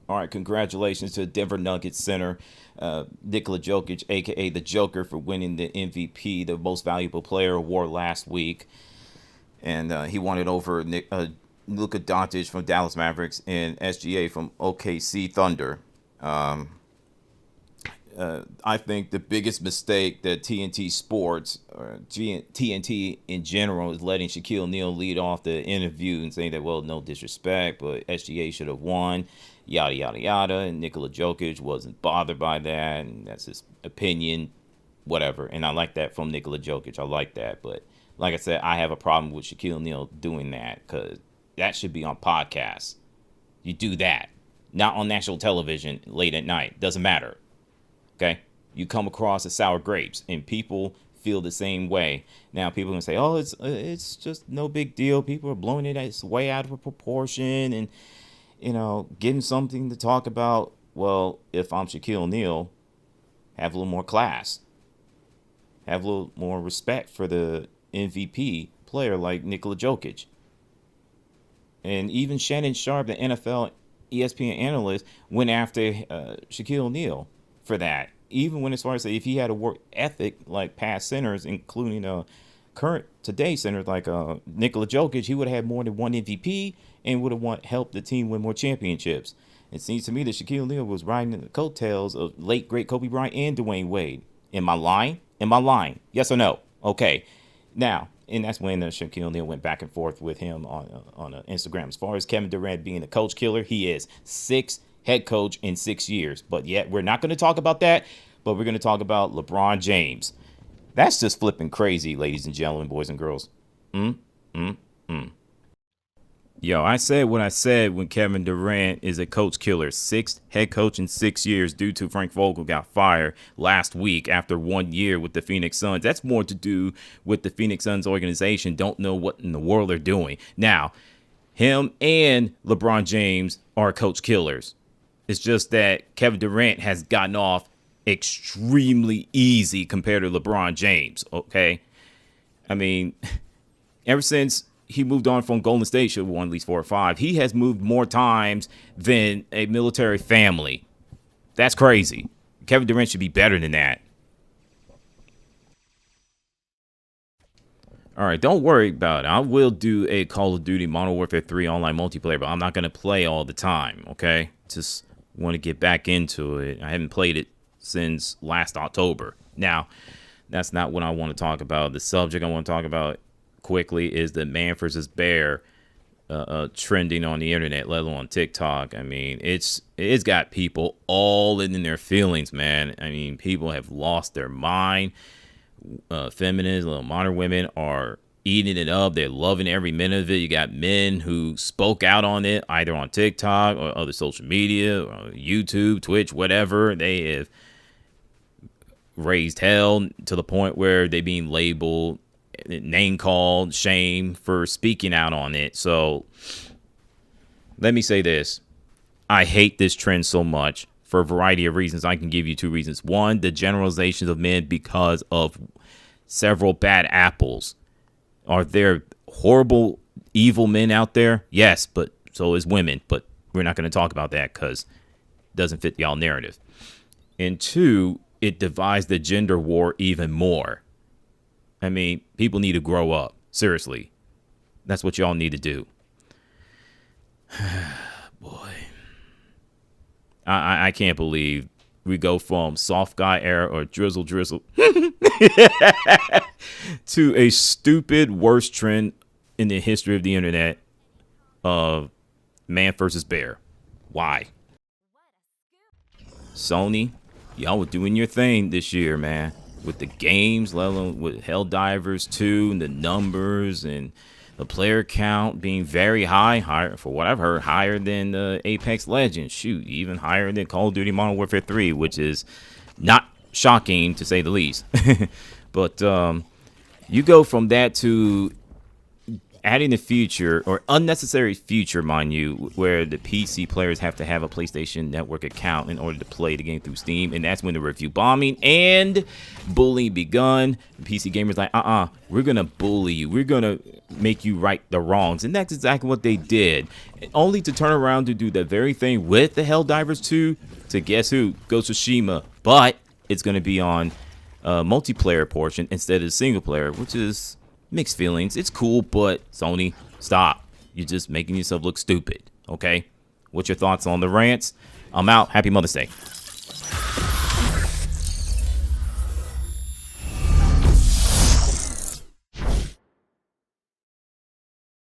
All right, congratulations to Denver Nuggets center Nikola Jokic, aka the Joker, for winning the MVP, the Most Valuable Player award last week, and he won it over Luka Doncic from Dallas Mavericks and SGA from OKC Thunder. I think the biggest mistake that TNT Sports, or TNT in general, is letting Shaquille O'Neal lead off the interview and saying that, well, no disrespect, but SGA should have won, yada, yada, yada. And Nikola Jokic wasn't bothered by that, and that's his opinion, whatever. And I like that from Nikola Jokic. I like that. But like I said, I have a problem with Shaquille O'Neal doing that, because that should be on podcasts. You do that, not on national television late at night. Doesn't matter. Okay, you come across as sour grapes, and people feel the same way. Now, people are gonna say, "Oh, it's just no big deal." People are blowing it way out of proportion, and getting something to talk about. Well, if I'm Shaquille O'Neal, have a little more class, have a little more respect for the MVP player like Nikola Jokic, and even Shannon Sharpe, the NFL ESPN analyst, went after Shaquille O'Neal for that. Even when, as far as if he had a work ethic like past centers, including current today centers like Nikola Jokic, he would have had more than one MVP and would have helped the team win more championships. It seems to me that Shaquille O'Neal was riding the coattails of late great Kobe Bryant and Dwayne Wade. Am I lying? Am I lying? Yes or no? Okay. Now, and that's when Shaquille O'Neal went back and forth with him on Instagram. As far as Kevin Durant being a coach killer, he is 6 head coach in 6 years. But yet we're not going to talk about that, but we're going to talk about LeBron James. That's just flipping crazy, ladies and gentlemen, boys and girls. Yo, I said what I said when Kevin Durant is a coach killer. 6th head coach in 6 years due to Frank Vogel got fired last week after 1 year with the Phoenix Suns. That's more to do with the Phoenix Suns organization don't know what in the world they're doing. Now, him and LeBron James are coach killers. It's just that Kevin Durant has gotten off extremely easy compared to LeBron James, okay? I mean, ever since he moved on from Golden State, should have won at least 4 or 5, he has moved more times than a military family. That's crazy. Kevin Durant should be better than that. All right, don't worry about it. I will do a Call of Duty Modern Warfare 3 online multiplayer, but I'm not going to play all the time, okay? Just want to get back into it. I haven't played it since last October. Now, that's not what I want to talk about. The subject I want to talk about quickly is the man versus bear trending on the internet, let alone on TikTok. I mean, it's got people all in their feelings, man. I mean, people have lost their mind. Feminists, little modern women are eating it up. They're loving every minute of it. You got men who spoke out on it, either on TikTok or other social media, or YouTube, Twitch, whatever. They have raised hell to the point where they're being labeled, name called, shamed for speaking out on it. So let me say this. I hate this trend so much for a variety of reasons. I can give you 2 reasons. One, the generalizations of men because of several bad apples. Are there horrible, evil men out there? Yes, but so is women. But we're not going to talk about that because it doesn't fit y'all narrative. And 2, it divides the gender war even more. I mean, people need to grow up. Seriously. That's what y'all need to do. Boy. I can't believe we go from soft guy era or drizzle to a stupid worst trend in the history of the internet of man versus bear. Why? Sony, y'all were doing your thing this year, man, with the games, let alone with Helldivers 2 and the numbers and the player count being very higher, for what I've heard, higher than Apex Legends. Shoot, even higher than Call of Duty Modern Warfare 3, which is not shocking to say the least. But you go from that to adding the feature, or unnecessary feature, mind you, where the PC players have to have a PlayStation Network account in order to play the game through Steam, and that's when the review bombing and bullying begun. The PC gamers like, we're gonna bully you, we're gonna make you right the wrongs, and that's exactly what they did, only to turn around to do that very thing with the Helldivers 2 to guess who? Ghost of Tsushima, but it's gonna be on multiplayer portion instead of single player, which is mixed feelings. It's cool, but Sony, stop. You're just making yourself look stupid, okay? What's your thoughts on the rants? I'm out. Happy Mother's Day.